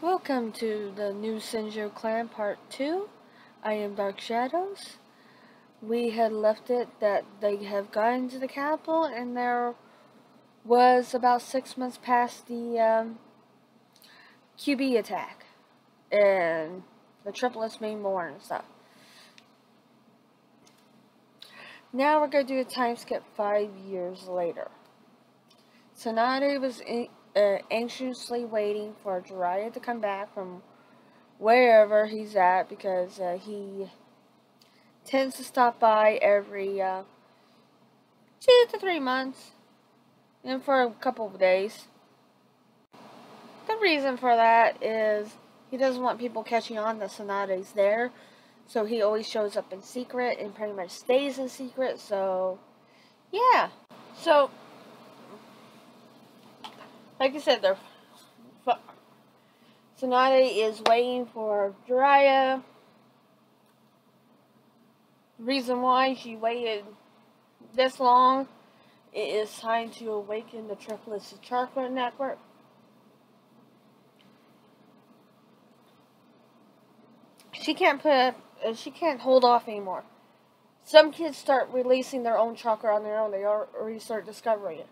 Welcome to the new Senju clan part 2. I am Dark Shadows. We had left it that they have gotten to the capital and there was about 6 months past the QB attack. And the triplets being born and stuff. Now we're going to do a time skip 5 years later. Tsunade was anxiously waiting for Jiraiya to come back from wherever he's at because he tends to stop by every 2 to 3 months and for a couple of days. The reason for that is he doesn't want people catching on that Tsunade's there, so he always shows up in secret and pretty much stays in secret. So yeah, so like I said, Tsunade is waiting for Jiraiya. The reason why she waited this long, it is time to awaken the triplets chakra network. She can't hold off anymore. Some kids start releasing their own chakra on their own. They already start discovering it.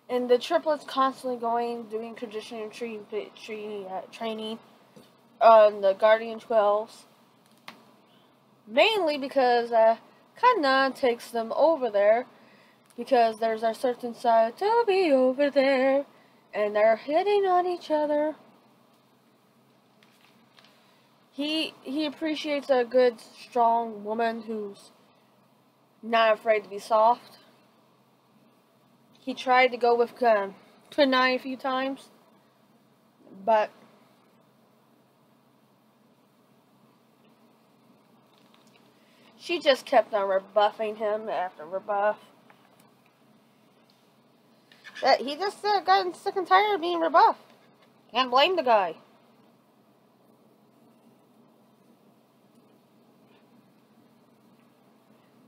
And the triplets constantly doing conditioning training on the Guardian 12s. Mainly because Kana takes them over there. Because there's a certain side to be over there. And they're hitting on each other. He appreciates a good, strong woman who's not afraid to be soft. He tried to go with Kunai a few times, but she just kept on rebuffing him after rebuff. He just got sick and tired of being rebuffed. Can't blame the guy.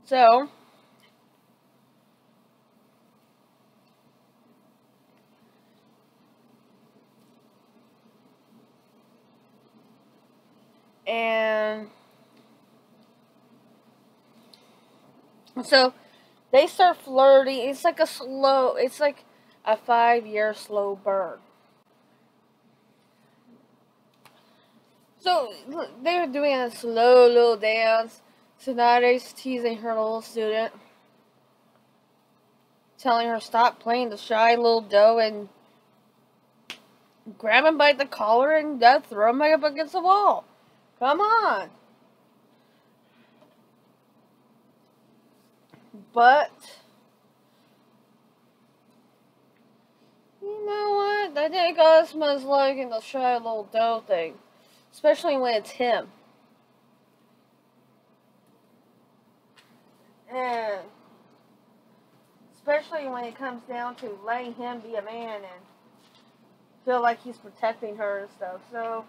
So they start flirting. It's like a 5-year slow burn. So they were doing a slow little dance. Tsunade's teasing her little student, telling her stop playing the shy little doe and grab him by the collar and throw him up against the wall. Come on. But you know what? I think Ozma's liking the shy little doe thing. Especially when it's him. And especially when it comes down to letting him be a man and feel like he's protecting her and stuff. So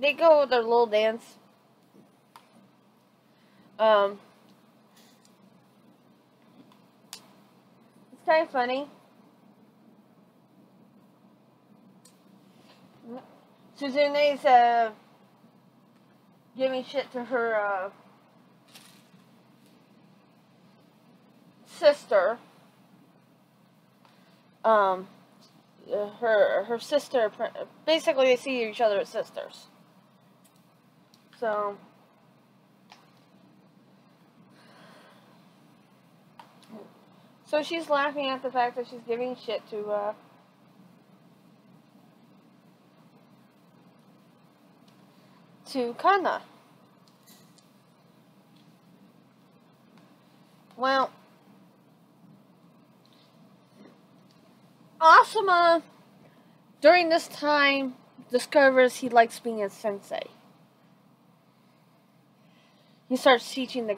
they go with their little dance. It's kind of funny. Suzune's giving shit to her sister. Her sister, basically they see each other as sisters. So she's laughing at the fact that she's giving shit to Kana. Well, Asuma, during this time, discovers he likes being a sensei. He starts teaching the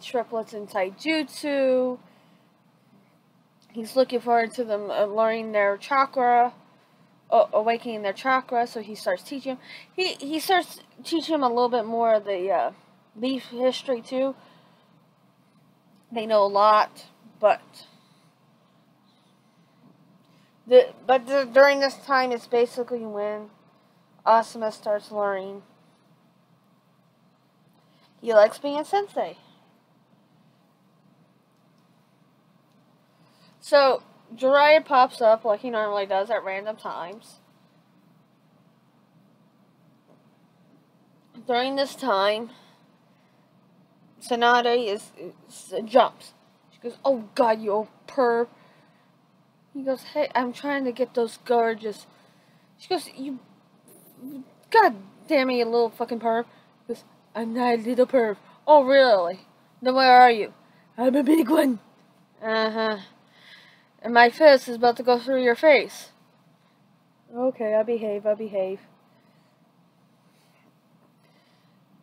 triplets in taijutsu. He's looking forward to them learning their chakra, awakening their chakra, so he starts teaching them. He starts teaching them a little bit more of the leaf history too. They know a lot, but During this time, it's basically when Asuma starts learning he likes being a sensei. So, Jiraiya pops up like he normally does at random times. During this time, Tsunade jumps. She goes, "Oh God, you old perv." He goes, "Hey, I'm trying to get those gorgeous." She goes, "You, God damn it, you little fucking perv." He goes, "I'm not a little perv." "Oh really? Then where are you?" "I'm a big one." "Uh-huh. And my fist is about to go through your face." "Okay, I'll behave.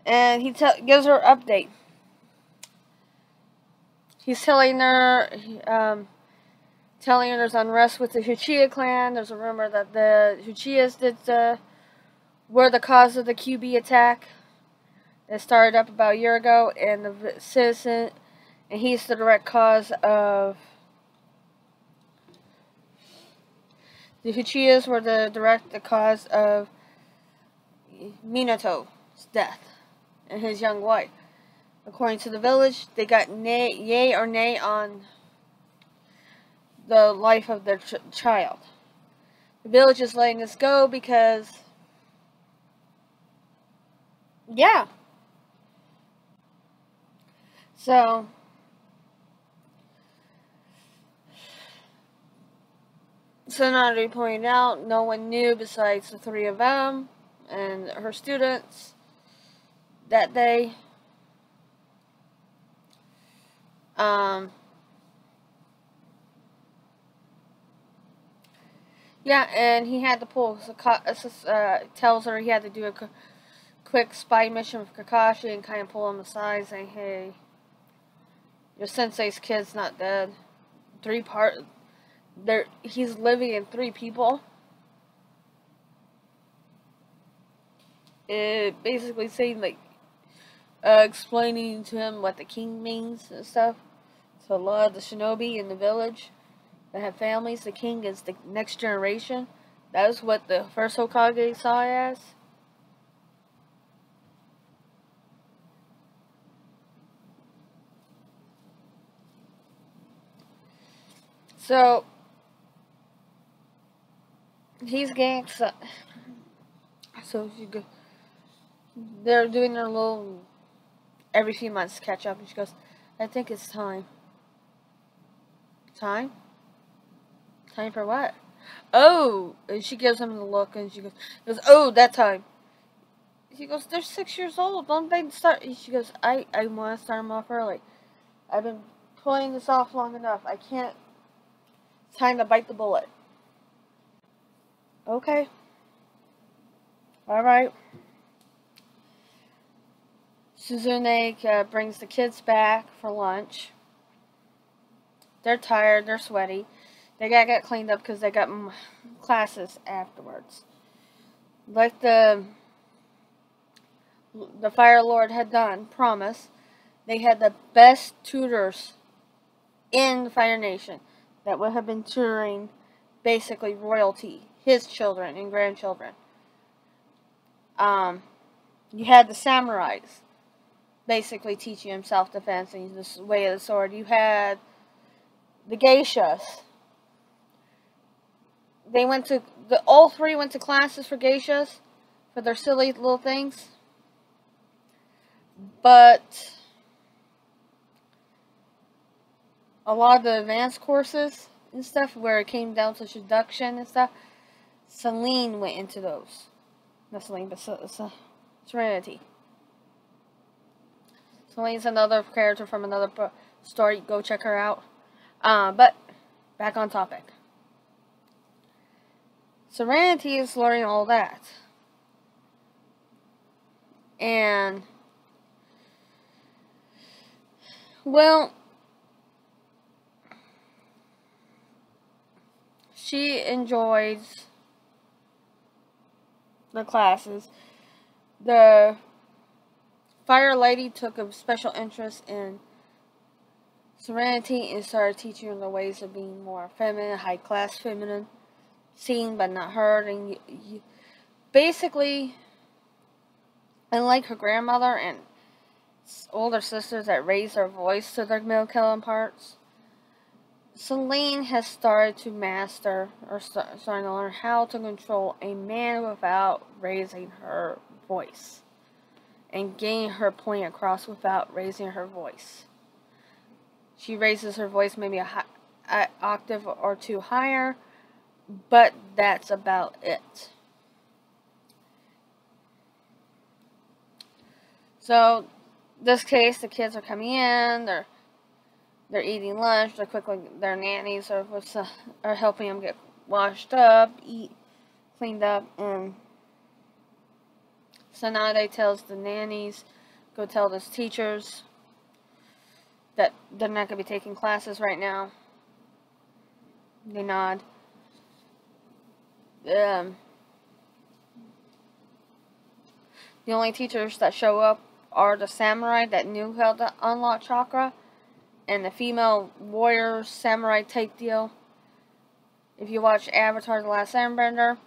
And he gives her an update. He's telling her, there's unrest with the Uchiha clan. There's a rumor that the Uchihas were the cause of the QB attack that started up about a year ago, and the citizen, and he's the direct cause of. The Uchihas were the direct cause of Minato's death and his young wife. According to the village, they got yay or nay on the life of their child. The village is letting this go because, yeah. So, Tsunade pointed out no one knew besides the three of them and her students that day. Yeah, and he had to pull, tells her he had to do a quick spy mission with Kakashi and kind of pull him aside, saying, "Hey, your sensei's kid's not dead. He's living in 3 people." It basically saying, like, explaining to him what the king means and stuff. So a lot of the shinobi in the village that have families, the king is the next generation. That is what the first Hokage saw it as. So he's getting so they're doing their little every few months catch up, and she goes, "I think it's time." "Time? Time for what?" "Oh," and she gives him the look, and she goes, "Oh, that time." She goes, "They're 6 years old. Don't they start?" She goes, I want to start them off early. I've been pulling this off long enough. I can't. It's time to bite the bullet." "Okay. Alright." Tsunade brings the kids back for lunch. They're tired. They're sweaty. They gotta get cleaned up because they got classes afterwards. Like the Fire Lord had done, promise, they had the best tutors in the Fire Nation that would have been tutoring basically royalty, his children and grandchildren. You had the samurais basically teaching him self-defense and the way of the sword. You had the geishas. All 3 went to classes for geishas for their silly little things. But a lot of the advanced courses and stuff, where it came down to seduction and stuff, Celine went into those. Not Celine, but Serenity. Celine's another character from another story. Go check her out. But back on topic. Serenity is learning all that. And, well, she enjoys the classes. The Fire Lady took a special interest in Serenity and started teaching her the ways of being more feminine, high-class feminine. seen but not heard, and basically, unlike her grandmother and older sisters that raised their voice to their male counterparts, Celine has started to master, or starting to learn how to control a man without raising her voice, and getting her point across without raising her voice. She raises her voice maybe an octave or two higher, but that's about it. So, this case, the kids are coming in, they're eating lunch, their nannies are helping them get washed up, cleaned up, and Tsunade tells the nannies, go tell the teachers that they're not going to be taking classes right now. They nod. The only teachers that show up are the samurai that knew how to unlock chakra, and the female warrior samurai type deal. If you watch Avatar: The Last Airbender,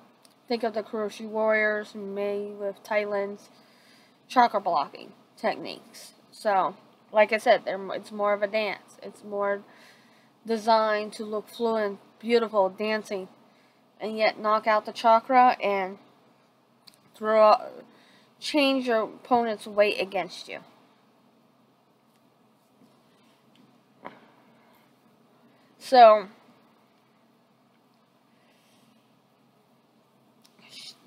think of the Kuroshi warriors made with Thailand's chakra blocking techniques. So, like I said, it's more of a dance. It's more designed to look fluent, beautiful, dancing, and yet knock out the chakra and change your opponent's weight against you. So,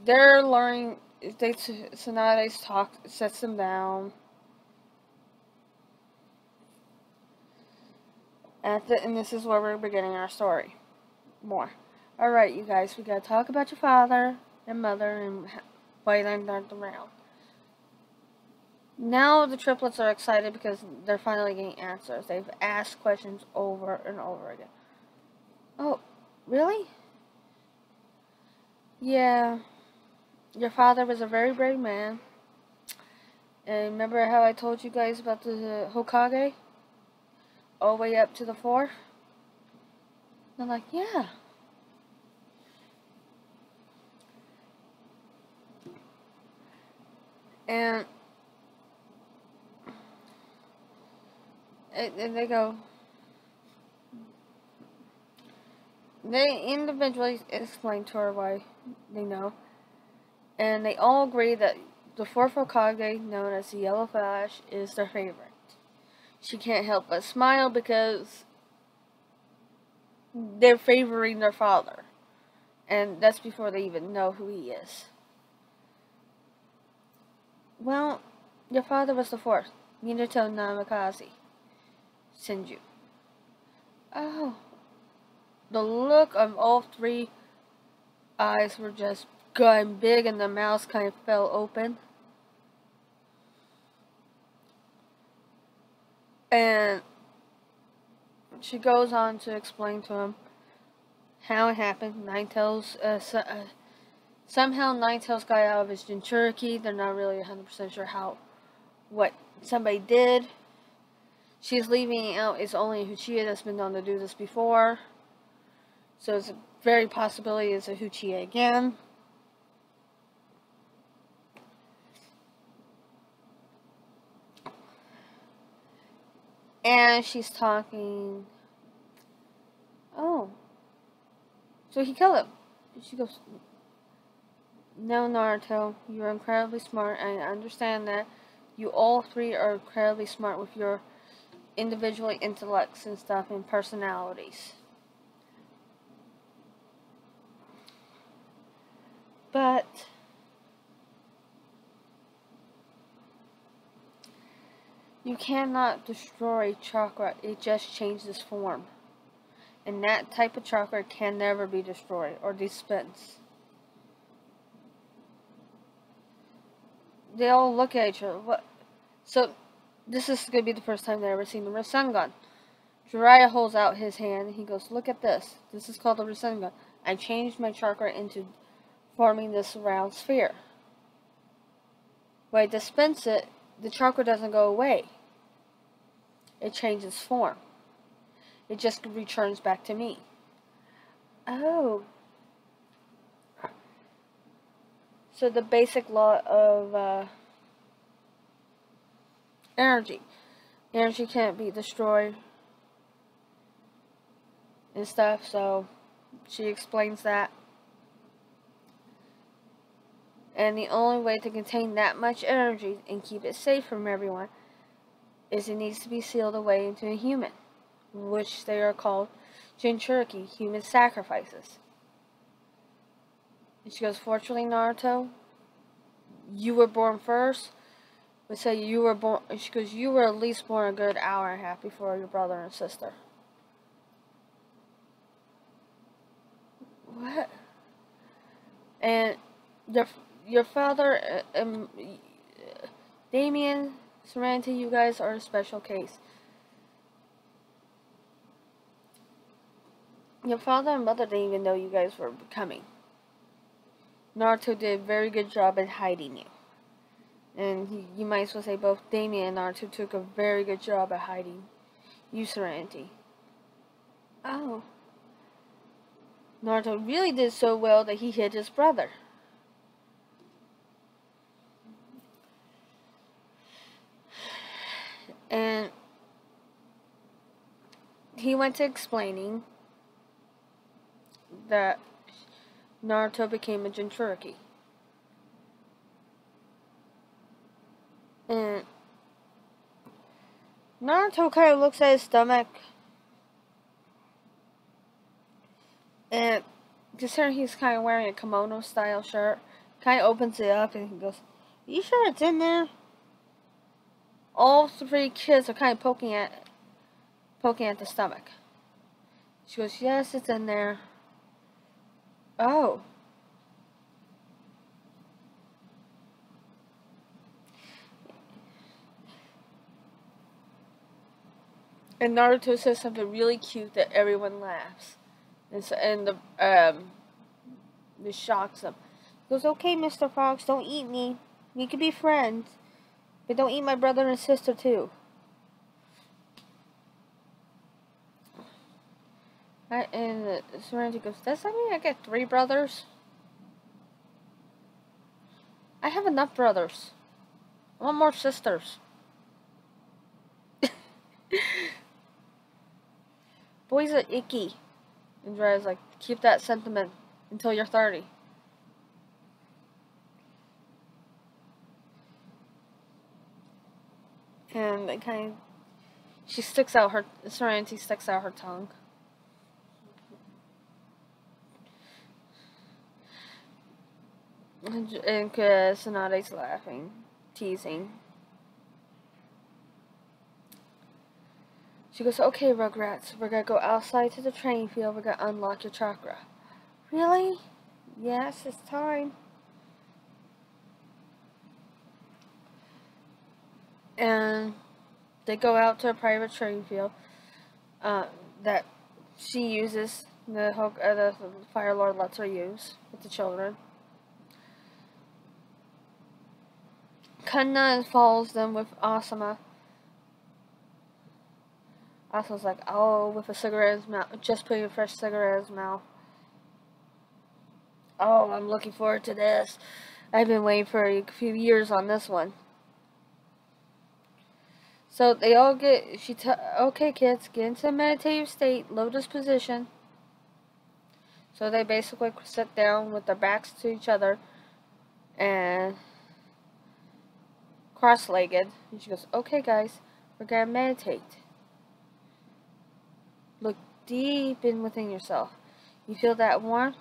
they're learning. Tsunade's sets them down. And this is where we're beginning our story. More. Alright, you guys, we gotta talk about your father and mother and why they're not around. Now the triplets are excited because they're finally getting answers. They've asked questions over and over again. Oh, really? Yeah. Your father was a very brave man. And remember how I told you guys about the Hokage? All the way up to the 4th? I'm like, yeah. And they go, they individually explain to her why they know. And they all agree that the 4th Hokage, known as the Yellow Flash, is their favorite. She can't help but smile because they're favoring their father. And that's before they even know who he is. Well, your father was the 4th. Minato Namikaze. Senju. Oh. The look of all 3 eyes were just going big and the mouth kind of fell open. And she goes on to explain to him how it happened. Somehow Ninetales got out of his Jinchuriki. They're not really 100% sure what somebody did. She's leaving out it's only Uchiha that's been known to do this before. So it's a very possibility it's a Uchiha again. And she's talking. Oh. So he killed him. And she goes, no, Naruto, you're incredibly smart. I understand that you all 3 are incredibly smart with your individual intellects and stuff and personalities. But you cannot destroy chakra. It just changes form. And that type of chakra can never be destroyed or dispensed. They all look at each other. What? So, this is going to be the first time they've ever seen the Rasengan. Jiraiya holds out his hand and he goes, look at this. This is called the Rasengan. I changed my chakra into forming this round sphere. When I dispense it, the chakra doesn't go away. It changes form. It just returns back to me. Oh. So the basic law of energy. Energy can't be destroyed and stuff, so she explains that. And the only way to contain that much energy and keep it safe from everyone is it needs to be sealed away into a human, which they are called Jinchuriki, human sacrifices. And she goes, fortunately, Naruto, you were born first. But say you were born, she goes, you were at least born a good hour and a half before your brother and sister. What? And your father, Damian, Serenity, you guys are a special case. Your father and mother didn't even know you guys were coming. Naruto did a very good job at hiding you. And you might as well say both Damian and Naruto took a very good job at hiding you, Serenity. Oh. Naruto really did so well that he hid his brother. And he went to explaining that Naruto became a Jinchuriki. And Naruto kind of looks at his stomach. And considering he's kind of wearing a kimono style shirt, kind of opens it up and he goes, "Are you sure it's in there?" All three kids are kind of poking at the stomach. She goes, "Yes, it's in there." Oh. And Naruto says something really cute that everyone laughs. And this shocks him. He goes, "Okay, Mr. Fox, don't eat me. We could be friends. But don't eat my brother and sister, too." And Serenity goes, "Does that mean I get 3 brothers? I have enough brothers. I want more sisters." Boys are icky. And Jiraiya's like, "Keep that sentiment until you're 30. And it kind of, Serenity sticks out her tongue. And Tsunade's laughing, teasing. She goes, "Okay, Rugrats, we're gonna go outside to the training field. We're gonna unlock your chakra." "Really?" "Yes, it's time." And they go out to a private training field that she uses, the Fire Lord lets her use with the children. Kanna follows them with Asuma. Asuma's like, "Oh," with a cigarette in his mouth, just putting a fresh cigarette in his mouth. "Oh, I'm looking forward to this. I've been waiting for a few years on this one." So they all "Okay, kids, get into a meditative state, lotus position." So they basically sit down with their backs to each other and cross-legged. And she goes, "Okay, guys, we're gonna meditate. Look deep in within yourself. You feel that warmth?"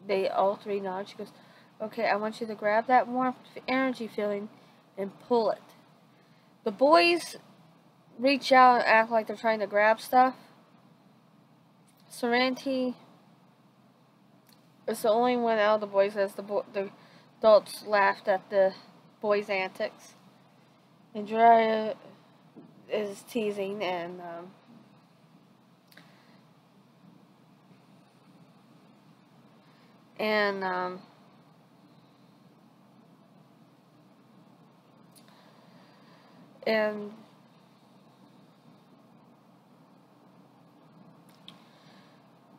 They all 3 nod. She goes, "Okay, I want you to grab that warmth energy feeling and pull it." The boys reach out and act like they're trying to grab stuff. Serenity is the only one out of the boys as the adults laughed at the boys' antics. And Jiraiya is teasing and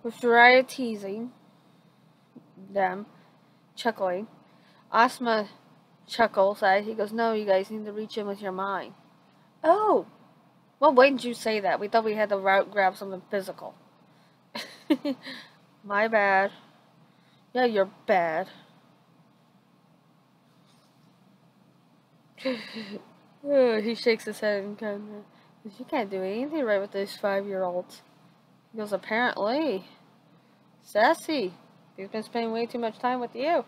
with Jiraiya teasing them, chuckling. Asuma chuckles at it. He goes, no, you guys need to reach in with your mind. Oh! Well, why didn't you say that? We thought we had to grab something physical. My bad. Yeah, you're bad. He shakes his head and kind of, you can't do anything right with these 5-year-olds. He goes, apparently. Sassy. He's been spending way too much time with you.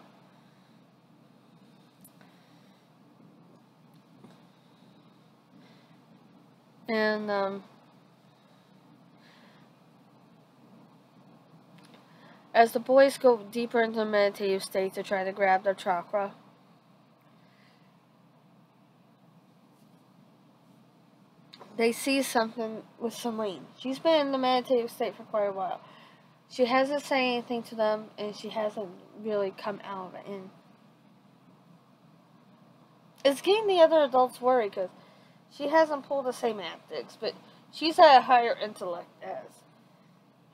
And, as the boys go deeper into the meditative state to try to grab their chakra, they see something with Celine. She's been in the meditative state for quite a while. She hasn't said anything to them, and she hasn't really come out of it. And it's getting the other adults worried because she hasn't pulled the same antics, but she's at a higher intellect as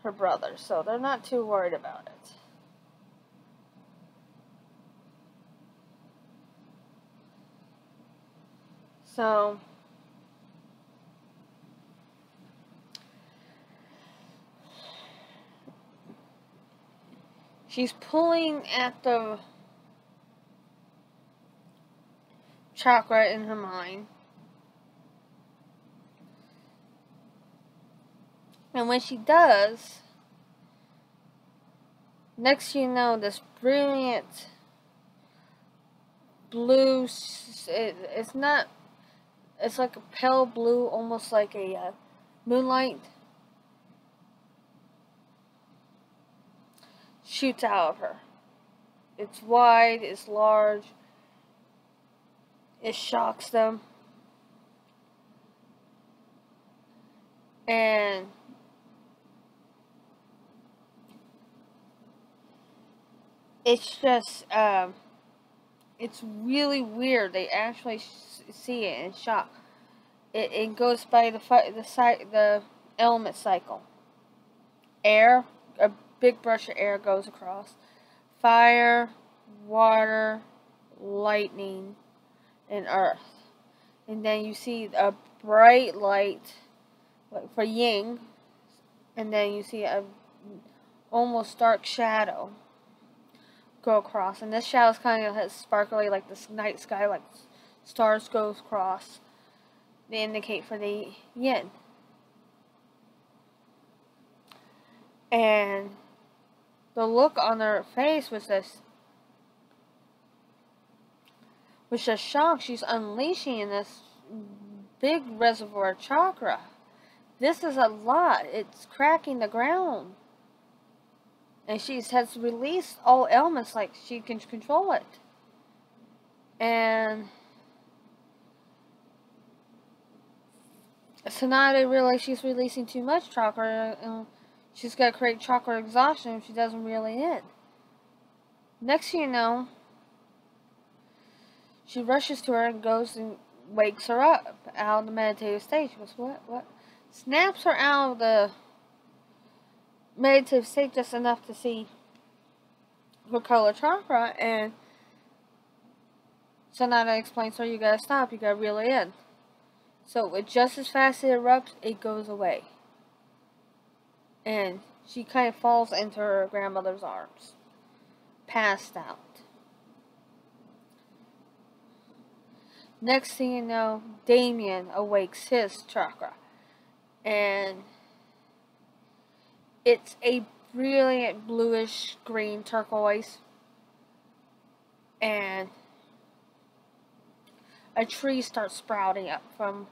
her brother, so they're not too worried about it. So she's pulling at the chakra in her mind. And when she does, next you know, this brilliant blue, it's not, it's like a pale blue, almost like a moonlight, shoots out of her. It's wide, it's large, it shocks them. And it's just, it's really weird. They actually see it in shock. It goes by the element cycle. Air, a big brush of air goes across. Fire, water, lightning, and earth. And then you see a bright light for yin, and then you see a almost dark shadow go across, and this shadow is kind of sparkly like this night sky, like stars go across. They indicate for the yin. And the look on her face was just shock. She's unleashing in this big reservoir chakra. This is a lot. It's cracking the ground. And she has released all elements like she can control it. And Tsunade realizes she's releasing too much chakra, and she's got to create chakra exhaustion if she doesn't reel it in. Next thing you know, she rushes to her and goes and wakes her up out of the meditative state. She goes, what? Snaps her out of the meditative state just enough to see her color chakra, and Tsunade explains to her, you gotta stop, you gotta reel it in. So just as fast as it erupts, it goes away. And she kind of falls into her grandmother's arms, passed out. Next thing you know, Damian awakes his chakra. And it's a brilliant bluish green turquoise. And a tree starts sprouting up from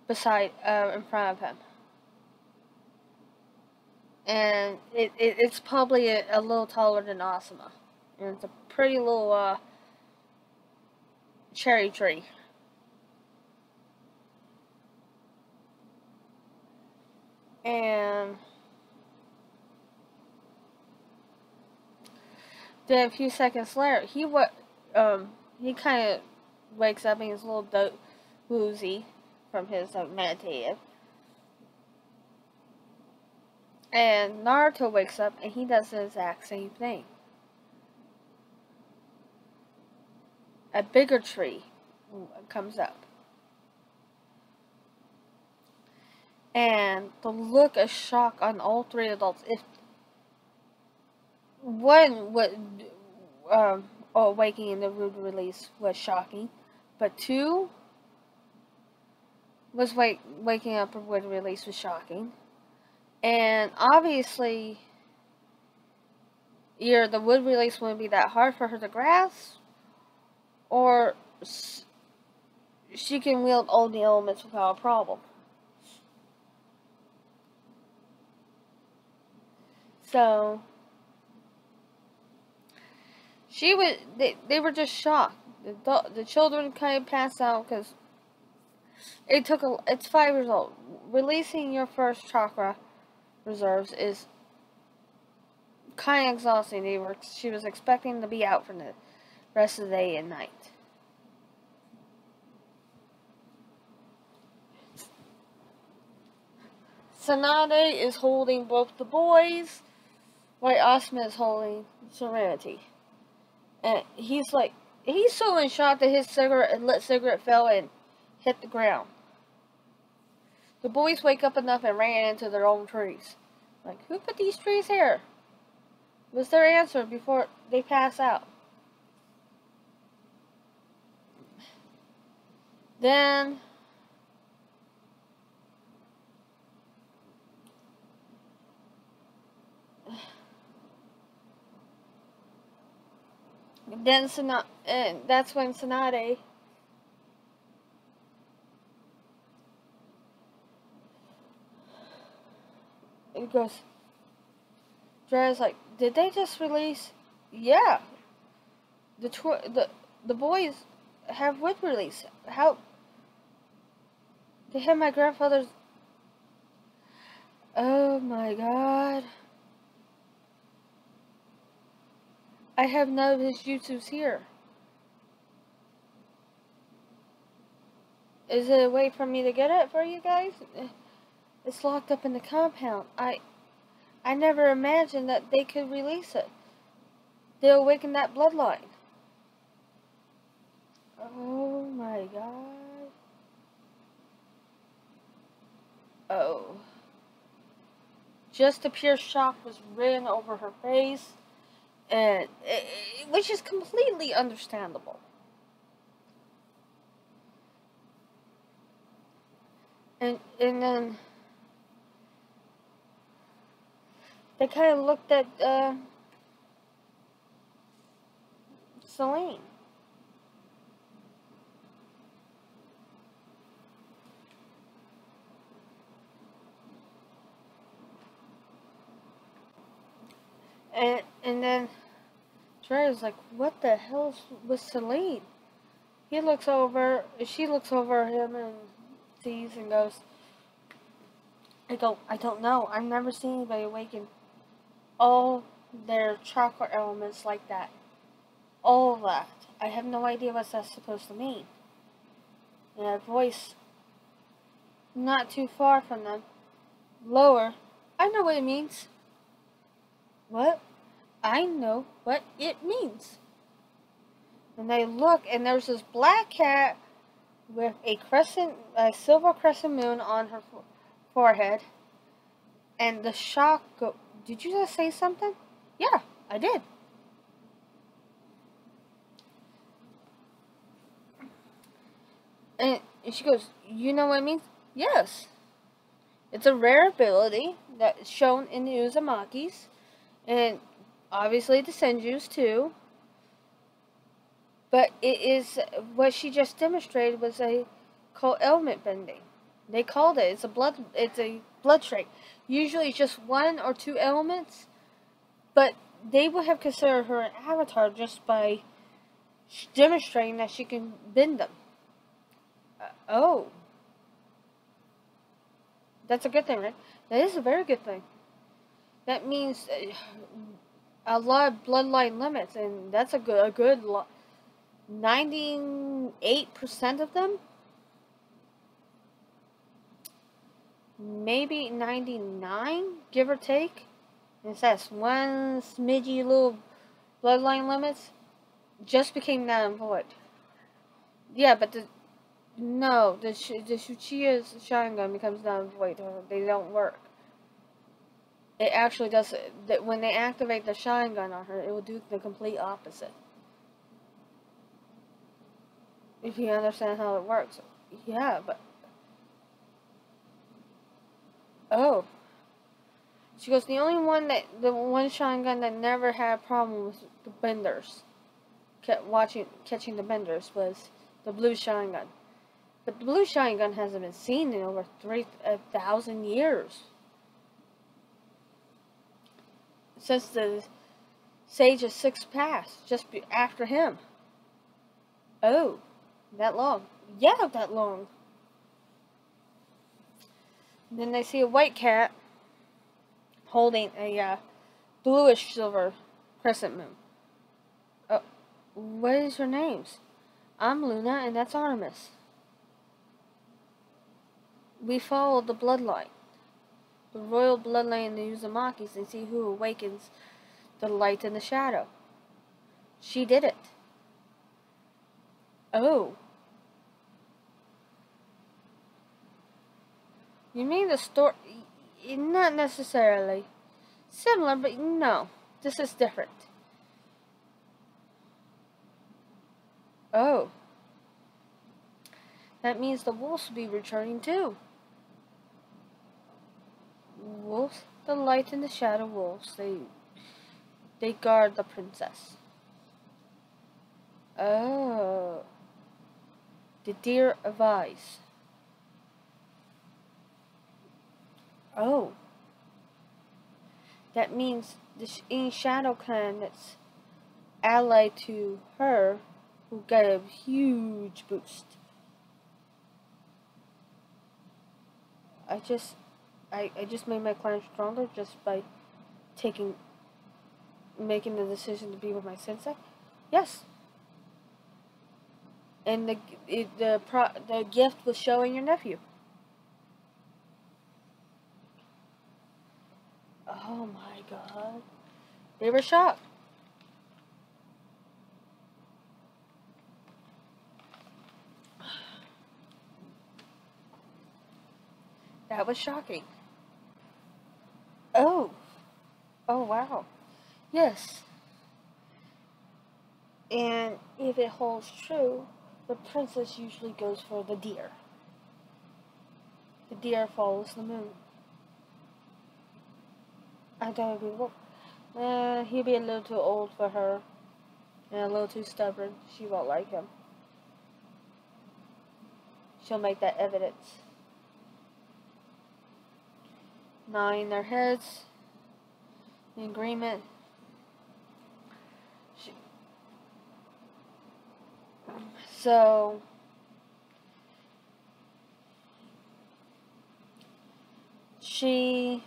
in front of him. And it's probably a little taller than Asuma. And it's a pretty little cherry tree. And then a few seconds later, he kind of wakes up and he's a little woozy from his meditative. And Naruto wakes up and he does the exact same thing. a bigger tree comes up. And the look of shock on all three adults. If one would, waking in the wood release was shocking, but two was waking up in wood release was shocking, and obviously, either the wood release wouldn't be that hard for her to grasp, or she can wield all the elements without a problem. So they were just shocked. The children kind of passed out because it's 5 years old. Releasing your first chakra reserves is kind of exhausting. She was expecting to be out for the rest of the day and night. Tsunade is holding both the boys, while Asuma is holding Serenity. And he's so in shock that his lit cigarette fell and hit the ground. The boys wake up enough and ran into their own trees. Like, who put these trees here? Was their answer before they pass out. Then and that's when Tsunade goes. Drei's like, did they just release? Yeah. The boys have wood release. How? They have my grandfather's. Oh my god. I have none of his jutsus here. Is there a way for me to get it for you guys? It's locked up in the compound. I never imagined that they could release it. They'll awaken that bloodline. Oh my god. Oh. Just a pure shock was written over her face. And which is completely understandable. And then they kind of looked at Celine. And then Dre is like, what the hell was Celine? She looks over him and sees and goes, I don't know. I've never seen anybody awaken all their chakra elements like that. All of that. I have no idea what that's supposed to mean. And a voice not too far from them, lower, I know what it means. What? I know what it means. And they look, and there's this black cat with a silver crescent moon on her forehead. And the shock did you just say something? Yeah, I did. And she goes, you know what it means? Yes. It's a rare ability that's shown in the Uzumakis. And obviously the Senjus too. But it is what she just demonstrated was called element bending. They called it. It's a blood trait. Usually it's just 1 or 2 elements, but they would have considered her an avatar just by demonstrating that she can bend them. Oh. That's a good thing, right? That is a very good thing. That means a lot of bloodline limits, and that's a good lot. 98% of them, maybe 99, give or take. And that's one smidgy little bloodline limits just became null and void. Yeah, but no, the Shuchiya's Sharingan becomes non void. They don't work. It actually does. That when they activate the Sharingan on her, it will do the complete opposite. If you understand how it works. Yeah, but oh, she goes. The one Sharingan that never had a problem with the benders, catching the benders was the blue Sharingan. But the blue Sharingan hasn't been seen in over 3,000 years. Since the Sage of Six passed, just after him. Oh, that long. Yeah, that long. And then they see a white cat holding a bluish silver crescent moon. Oh, what is your names? I'm Luna, and that's Artemis. We follow the bloodline. The royal bloodline in the Uzumakis and see who awakens the light and the shadow. She did it. Oh. You mean the story? Not necessarily. Similar, but no. This is different. Oh. That means the wolves will be returning too. Wolves, the light and the shadow wolves, they guard the princess. Oh. The deer of eyes. Oh. That means any shadow clan that's allied to her will get a huge boost. I just made my clan stronger just by making the decision to be with my sensei. Yes. And the gift was showing your nephew. Oh my god. They were shocked. That was shocking. Oh. Oh wow. Yes. And if it holds true, the princess usually goes for the deer. The deer follows the moon. I don't agree. Well, he'll be a little too old for her. And a little too stubborn. She won't like him. She'll make that evidence. Nodding their heads. In agreement. So she.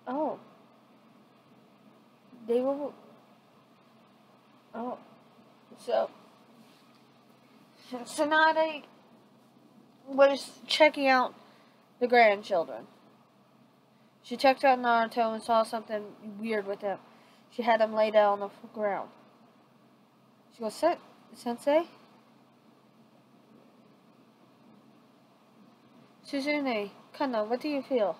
Oh. They were. Oh. So. Tsunade was checking out the grandchildren. She checked out Naruto and saw something weird with him. She had him lay down on the ground. She goes, Sensei? Suzune, Kana, what do you feel?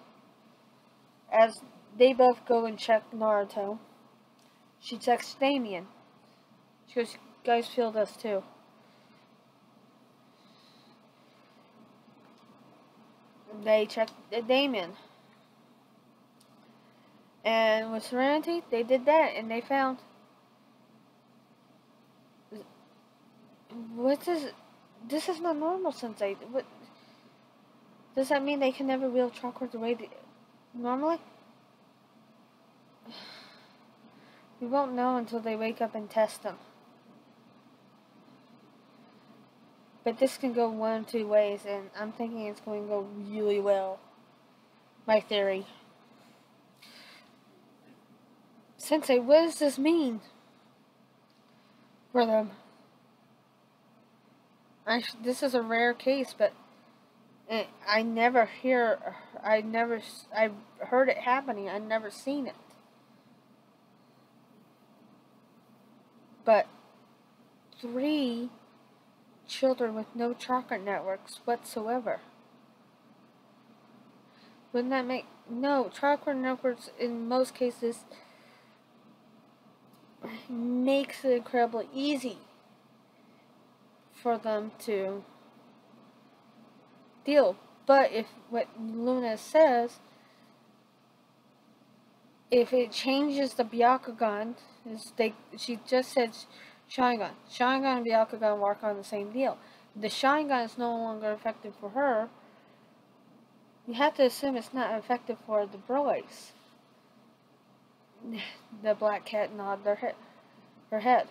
As they both go and check Naruto, she checks Damian. She goes, guys feel this too. They checked Damian. And with Serenity, they did that and they found. What is. This is not normal, Sensei. What. Does that mean they can never wield chakra the way normally? We won't know until they wake up and test them. But this can go one of two ways, and I'm thinking it's going to go really well. My theory. Sensei, what does this mean for them? This is a rare case, but I've heard it happening. I've never seen it. But 3 children with no chakra networks whatsoever. Wouldn't that make... No, chakra networks in most cases makes it incredibly easy for them to deal. But if what Luna says, if it changes the Byakugan, she just said Sharingan. Sharingan and Byakugan work on the same deal. The Sharingan is no longer effective for her. You have to assume it's not effective for the boys. The black cat nodded her head.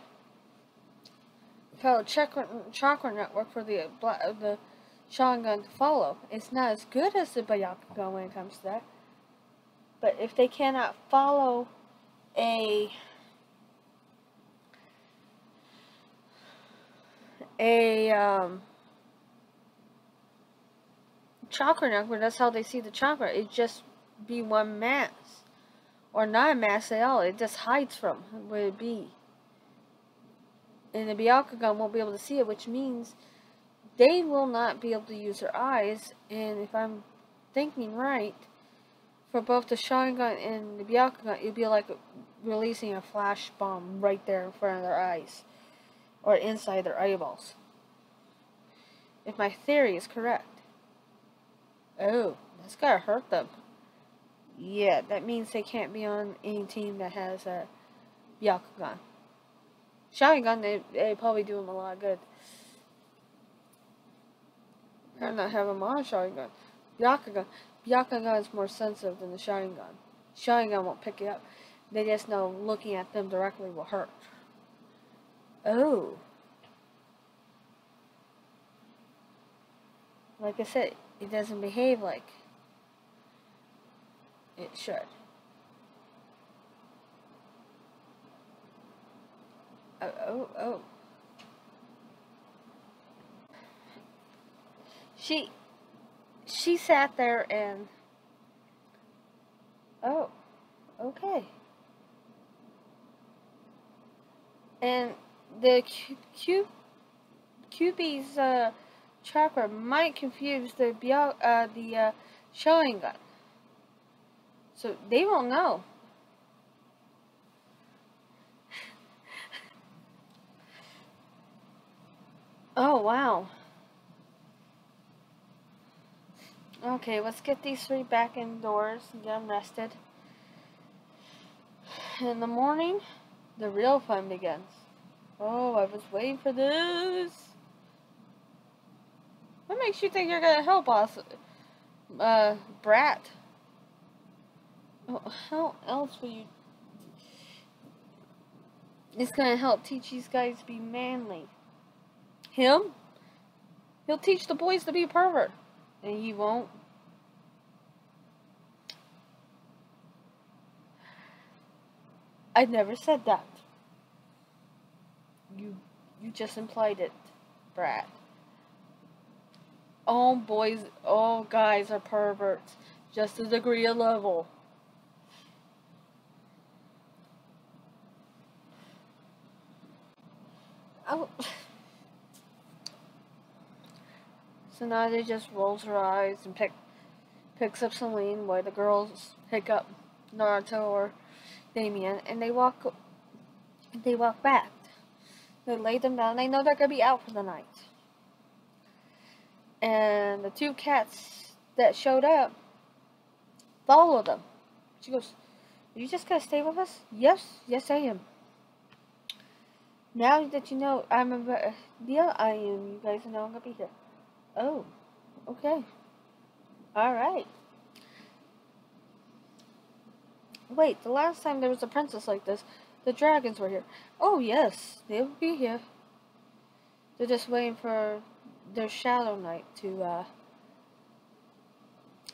Tell chakra network for the Sharingan to follow. It's not as good as the Byakugan when it comes to that. But if they cannot follow a chakra network, that's how they see the chakra. It just be one mass. Or not a mass at all. It just hides from where it be. And the Byakugan won't be able to see it, which means they will not be able to use their eyes. And if I'm thinking right, for both the Sharingan and the Byakugan, it'd be like releasing a flash bomb right there in front of their eyes. Or inside their eyeballs. If my theory is correct. Oh, that's gotta hurt them. Yeah, that means they can't be on any team that has a Byakugan. Sharingan, they probably do them a lot of good. Or not have them on Sharingan. Byakugan is more sensitive than the Sharingan. Sharingan won't pick it up. They just know looking at them directly will hurt. Oh. Like I said, it doesn't behave like it should. Oh. She sat there and... Oh, okay. And the QB's chakra might confuse the Sharingan. So they won't know. Oh, wow. Okay, let's get these 3 back indoors and get them rested. In the morning, the real fun begins. Oh, I was waiting for this. What makes you think you're gonna help us, Brat? Oh, how else will you... It's gonna help teach these guys to be manly. Him? He'll teach the boys to be pervert. And you won't. I never said that. You just implied it, Brad. All boys, all guys are perverts. Just to degree of level. Oh. Tsunade just rolls her eyes and picks up Celine while the girls pick up Naruto or Damian, and they walk back. They lay them down. They know they're gonna be out for the night. And the 2 cats that showed up follow them. She goes, "Are you just gonna stay with us?" Yes, I am. Now that you know I'm a deal, I am. You guys know I'm gonna be here. Oh, okay. Alright. Wait, the last time there was a princess like this, the dragons were here. Oh, yes, they will be here. They're just waiting for their Shadow Knight to,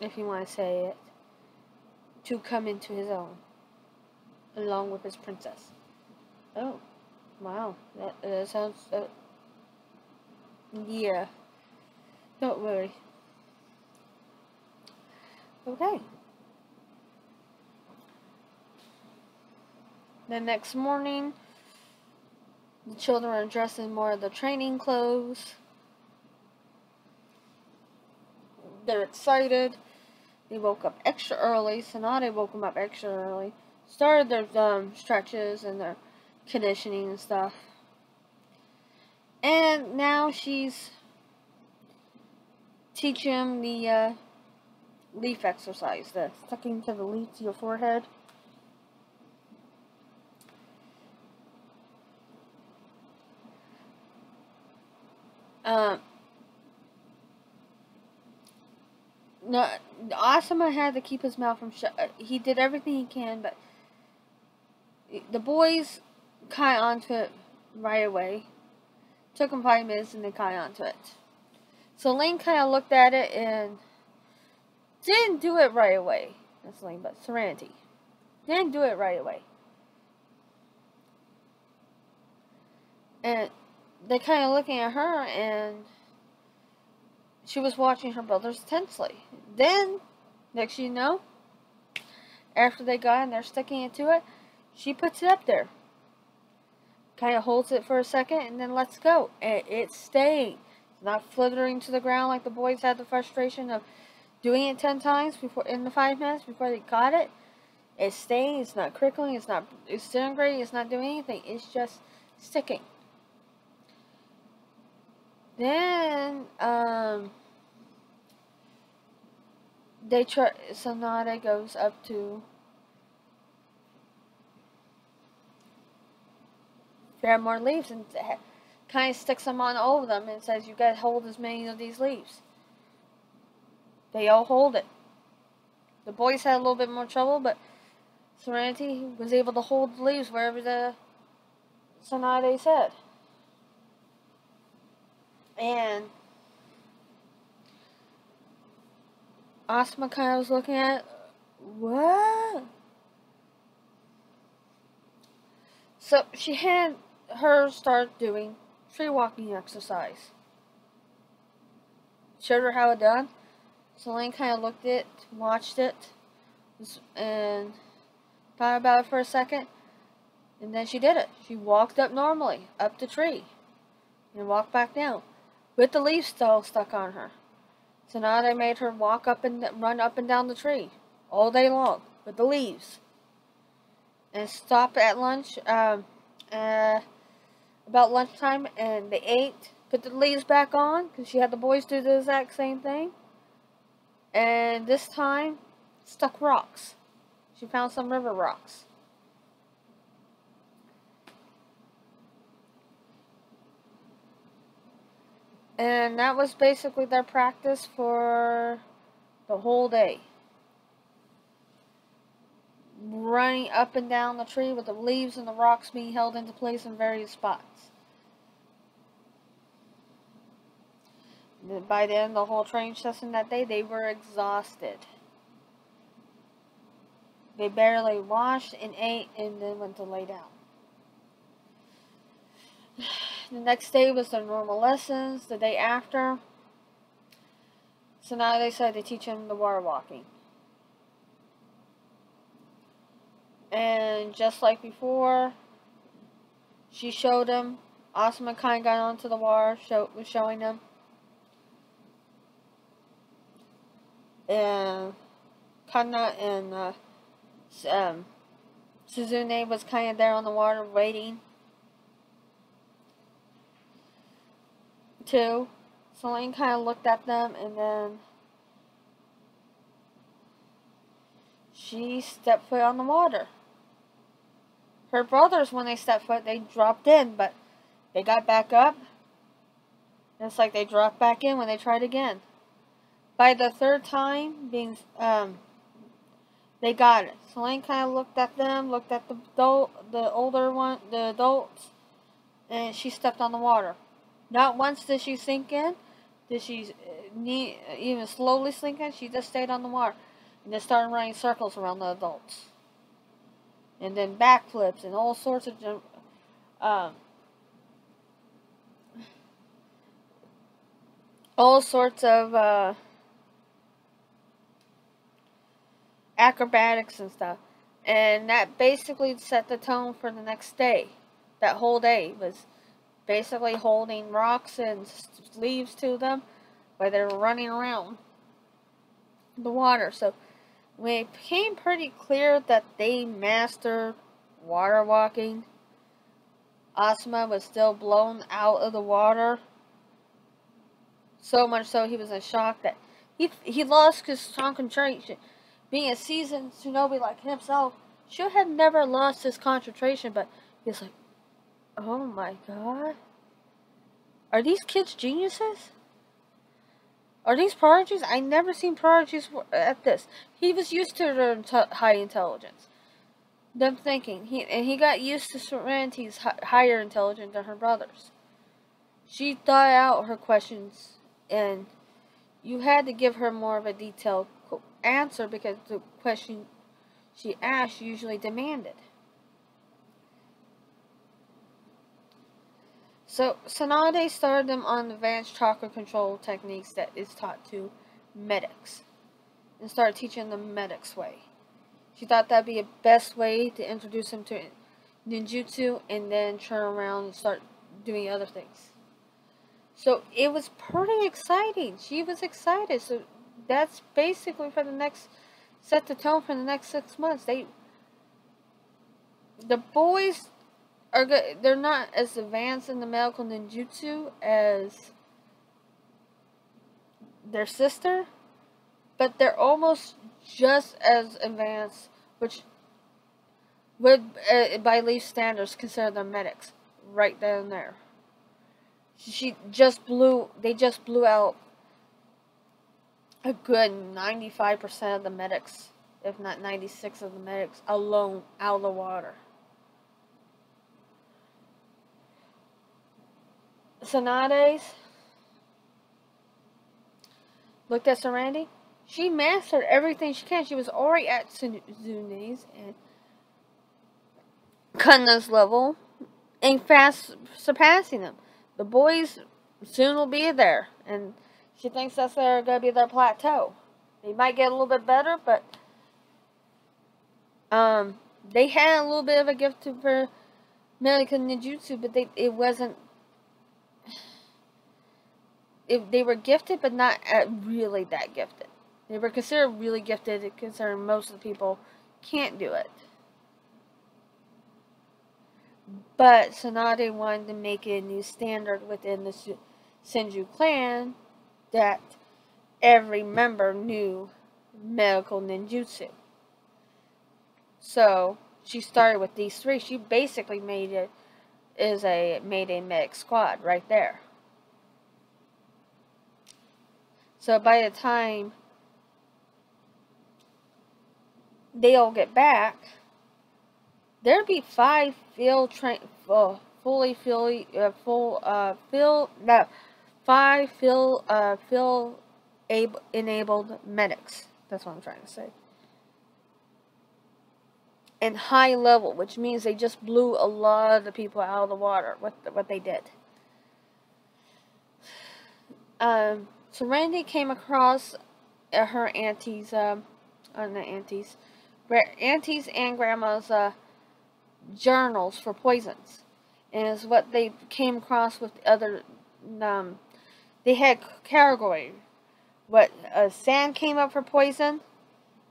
if you want to say it, to come into his own, along with his princess. Oh, wow, that sounds, yeah. Don't worry. Okay. The next morning, The children are dressed in more of the training clothes. They're excited. They woke up extra early. Tsunade woke them up extra early. Started their stretches and their conditioning and stuff. And now she's teaching them the leaf exercise, the sticking to the leaf to your forehead. No, Asuma had to keep his mouth from shut. He did everything he can, but the boys caught onto it right away. Took them 5 minutes and they caught onto it. So Lane kind of looked at it and didn't do it right away. That's Lane, but Serenity didn't do it right away. And they kind of looking at her, and she was watching her brothers tensely. Then, next you know, after they got and they're sticking it to it, she puts it up there. Kind of holds it for a second and then lets go. And it's staying. It's not flittering to the ground like the boys had the frustration of doing it 10 times before in the 5 minutes before they got it. It's staying. It's not crickling. It's not disintegrating. It's not doing anything. It's just sticking. Then, Tsunade goes up to grab more leaves and kind of sticks them on all of them and says, you gotta hold as many of these leaves. They all hold it. The boys had a little bit more trouble, but Serenity was able to hold the leaves wherever the Tsunade said. And Asuma kind of was looking at it, what? So she had her start doing tree walking exercise. Showed her how it done. So Lane kind of looked at it, watched it, and thought about it for a second. And then she did it. She walked up normally, up the tree, and walked back down, with the leaves still stuck on her. So now they made her walk up and run up and down the tree all day long with the leaves. And stop at lunch, about lunchtime, and they ate, put the leaves back on, because she had the boys do the exact same thing. And this time, stuck rocks. She found some river rocks. And that was basically their practice for the whole day. Running up and down the tree with the leaves and the rocks being held into place in various spots. By the end of the whole training session that day, they were exhausted. They barely washed and ate and then went to lay down. The next day was their normal lessons. The day after, so now they decided to teach them the water walking. And just like before, she showed them. Asuma kind of got onto the water, was showing them. And Kana and Suzune was kind of there on the water waiting too. So Lane kind of looked at them, and then she stepped foot on the water. Her brothers, when they stepped foot, they dropped in, but they got back up. And it's like they dropped back in when they tried again. By the third time, they got it. So Lane kind of looked at them, looked at the older one, the adults, and she stepped on the water. Not once did she sink in. Did she even slowly sink in? She just stayed on the water. And then started running circles around the adults. And then backflips and all sorts of acrobatics and stuff. And that basically set the tone for the next day. That whole day was basically holding rocks and leaves to them while they were running around the water. So when it became pretty clear that they mastered water walking, Asuma was still blown out of the water. So much so he was in shock that he lost his concentration. Being a seasoned shinobi like himself, should have never lost his concentration, but he's like, oh my god. Are these kids geniuses? Are these prodigies? I never seen prodigies at this. He was used to their high intelligence. Them thinking. He got used to Serenity's higher intelligence than her brothers. She thought out her questions, and you had to give her more of a detailed answer because the question she asked usually demanded. So, Tsunade started them on advanced chakra control techniques that is taught to medics, and started teaching them medics way. She thought that'd be a best way to introduce them to ninjutsu and then turn around and start doing other things. So it was pretty exciting. She was excited. So that's basically for the next, set the tone for the next 6 months. The boys are good. They're not as advanced in the medical ninjutsu as their sister, but they're almost just as advanced, which would, by Leaf standards, consider them medics. Right down there. They just blew out a good 95% of the medics, if not 96% of the medics, alone out of the water. Tsunade's looked at Serenity. She mastered everything she can. She was already at Tsunade's and Kunna's level and fast surpassing them. The boys soon will be there, and she thinks that's going to be their plateau. They might get a little bit better, but they had a little bit of a gift for medical ninjutsu, but it wasn't. They were gifted, but not really that gifted. They were considered really gifted, considering most of the people can't do it. But Tsunade wanted to make it a new standard within the Senju clan that every member knew medical ninjutsu. So she started with these three. She basically made a medic squad right there. So by the time they all get back, there'd be 5 enabled medics. That's what I'm trying to say. And high level, which means they just blew a lot of the people out of the water. What they did. Serenity came across her aunties, aunties and grandma's journals for poisons, and is what they came across with the other. They had category. What sand came up for poison,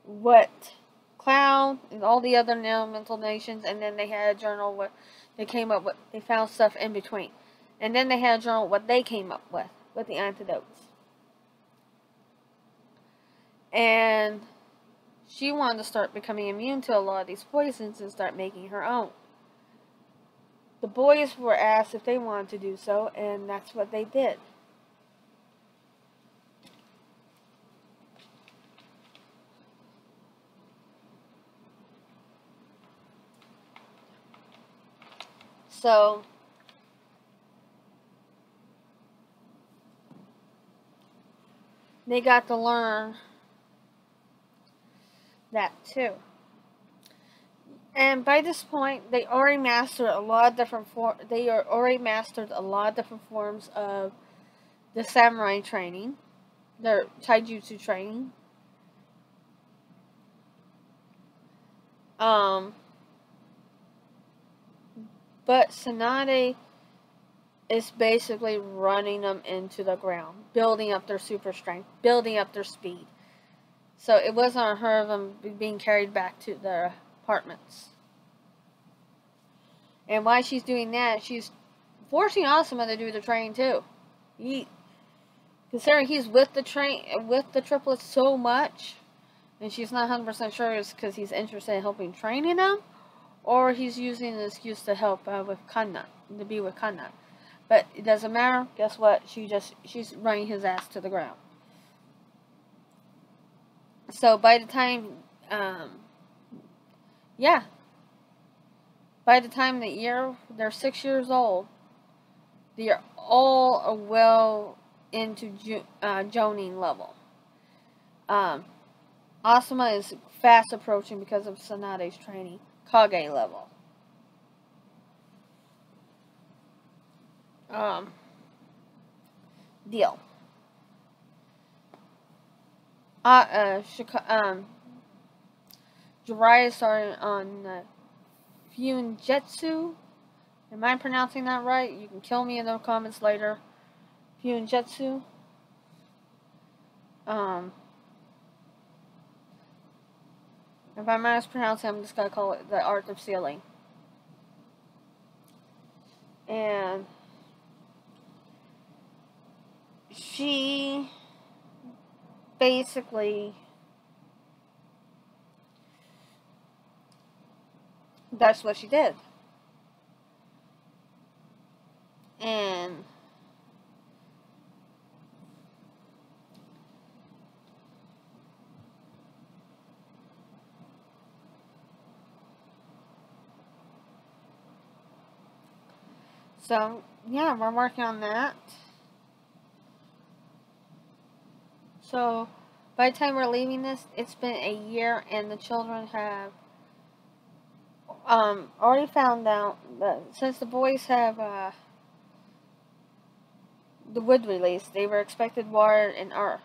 what clown and all the other elemental nations, and then they had a journal what they came up with. They found stuff in between, and then they had a journal what they came up with the antidotes. And she wanted to start becoming immune to a lot of these poisons and start making her own. The boys were asked if they wanted to do so, and that's what they did. So they got to learn that too. And by this point, they already mastered a lot of different forms of the samurai training, their taijutsu training. But Tsunade is basically running them into the ground, building up their super strength, building up their speed. So it wasn't unheard of them being carried back to their apartments. And while she's doing that, she's forcing Asuma to do the training too. Considering he's with the triplets so much, and she's not 100% sure it's because he's interested in helping training them, or he's using an excuse to help with Kanna, to be with Kanna. But it doesn't matter. Guess what? She's running his ass to the ground. So by the time, by the time they're 6 years old, they're all well into Jonin level. Asuma is fast approaching because of Tsunade's training, Kage level. Deal. Jiraiya started on Fuinjetsu. Am I pronouncing that right? You can kill me in the comments later. Fuinjetsu. If I mispronounce it, I'm just gonna call it the art of sealing. And she basically, that's what she did. And so, yeah, we're working on that. So, by the time we're leaving this, it's been a year, and the children have already found out that since the boys have the wood release, they were expected water and earth,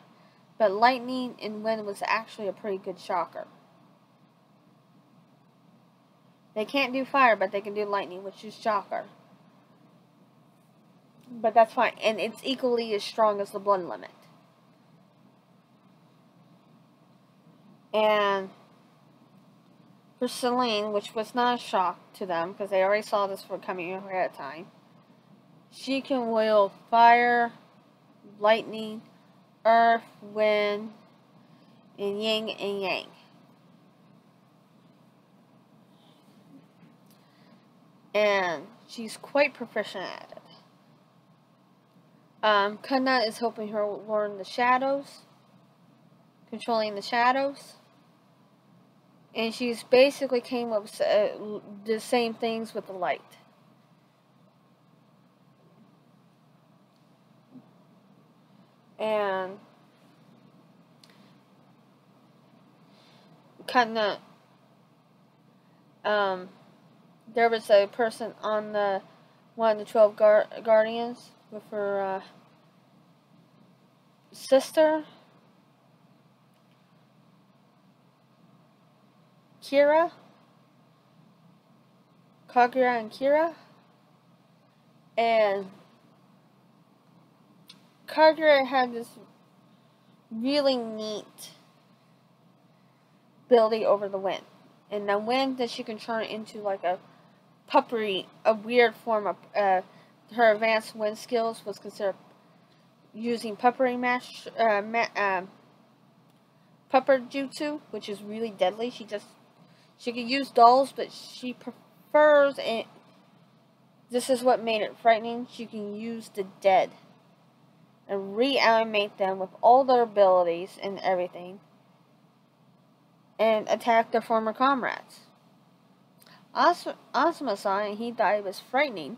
but lightning and wind was actually a pretty good shocker. They can't do fire, but they can do lightning, which is shocker. But that's fine, and it's equally as strong as the blood limit. And for Celine, which was not a shock to them, because they already saw this for coming ahead of time, she can wield fire, lightning, earth, wind, and yin and yang. And she's quite proficient at it. Kanna is helping her learn the shadows, controlling the shadows. And she's basically came up with the same things with the light. And Kanna, there was a person on one of the 12 Guardians with her sister, Kira, Kagura and Kira, and Kagura had this really neat ability over the wind, and the wind that she can turn into like a weird form of her advanced wind skills was considered using puppery pupper jutsu, which is really deadly. She could use dolls, but she prefers it. This is what made it frightening. She can use the dead and reanimate them with all their abilities and everything, and attack their former comrades. Asuma-san, he thought it was frightening,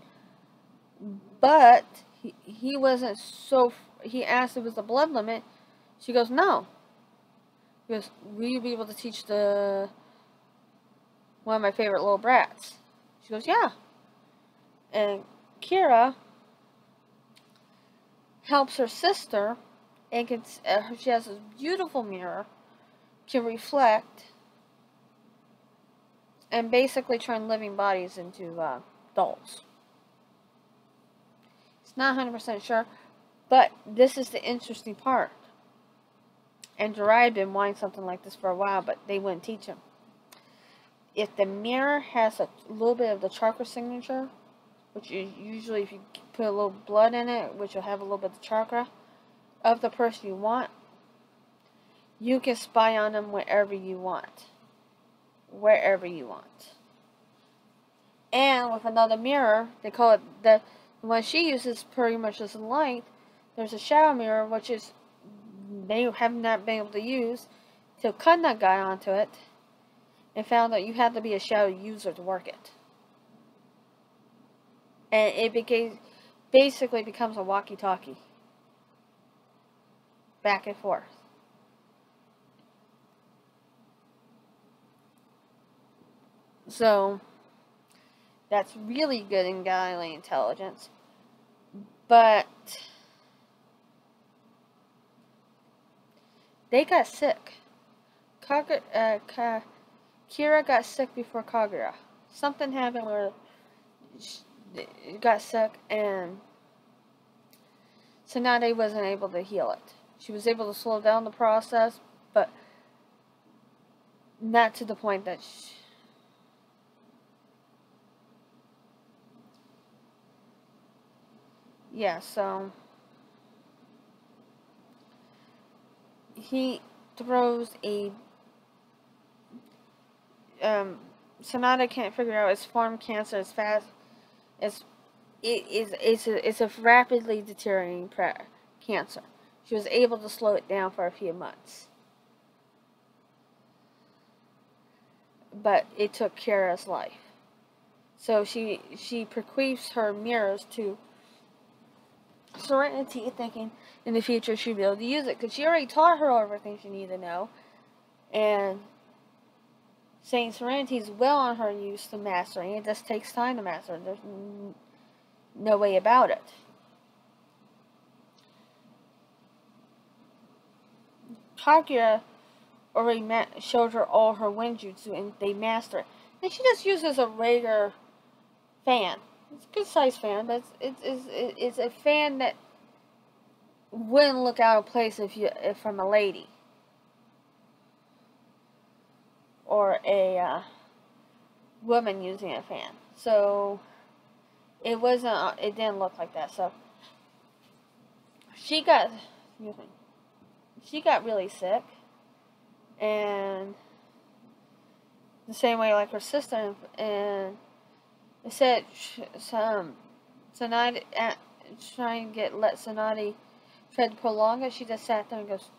but he wasn't so. He asked if it was the blood limit. She goes, no. He goes, will you be able to teach one of my favorite little brats? She goes, yeah. And Kira helps her sister, and she has this beautiful mirror, can reflect, and basically turn living bodies into dolls. It's not 100% sure, but this is the interesting part. And Jiraiya had been wanting something like this for a while, but they wouldn't teach him. If the mirror has a little bit of the chakra signature, which is usually if you put a little blood in it, which will have a little bit of chakra of the person you want, you can spy on them wherever you want. Wherever you want. And with another mirror, they call it the one she uses pretty much as light. There's a shadow mirror, which is they have not been able to use till Kunna got onto it and found that you had to be a shadow user to work it. And it basically becomes a walkie-talkie. Back and forth. So, that's really good in godly intelligence. But they got sick. Kira got sick before Kagura. Something happened where she got sick and Tsunade wasn't able to heal it. She was able to slow down the process, but not to the point that yeah, so he throws a Tsunade can't figure out his form cancer as fast as it's a rapidly deteriorating cancer. She was able to slow it down for a few months. But it took Kira's life. So she bequeaths her mirrors to Serenity, thinking in the future she'd be able to use it. Because she already taught her everything she needed to know. And saying Serenity's well on her use to mastering. It just takes time to master. There's no way about it. Kaguya already showed her all her Wenjutsu and they master it. And she just uses a regular fan. It's a good sized fan, but it's a fan that wouldn't look out of place if from a lady. Or a woman using a fan. So it didn't look like that. So she got really sick, and the same way like her sister, and they said Tsunade trying to let Tsunade try to prolong it. She just sat there and goes,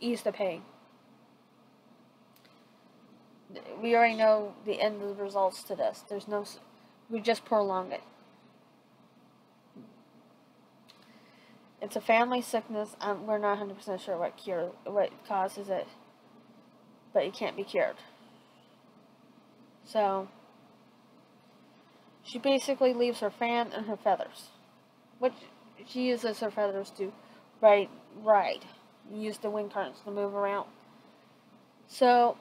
ease the pain. We already know the end of the results to this. We just prolong it. It's a family sickness. We're not 100% sure what causes it, but it can't be cured. So she basically leaves her fan and her feathers, which she uses her feathers to ride. Use the wind currents to move around. So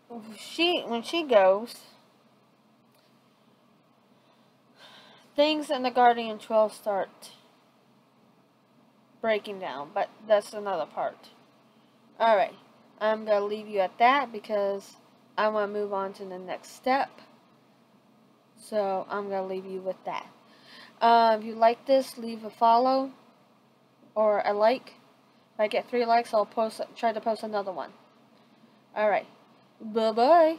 when she goes, things in the Guardian 12 start breaking down, but that's another part. Alright, I'm going to leave you at that because I want to move on to the next step. So I'm going to leave you with that. If you like this, leave a follow or a like. If I get 3 likes, I'll try to post another one. Alright. Bye-bye.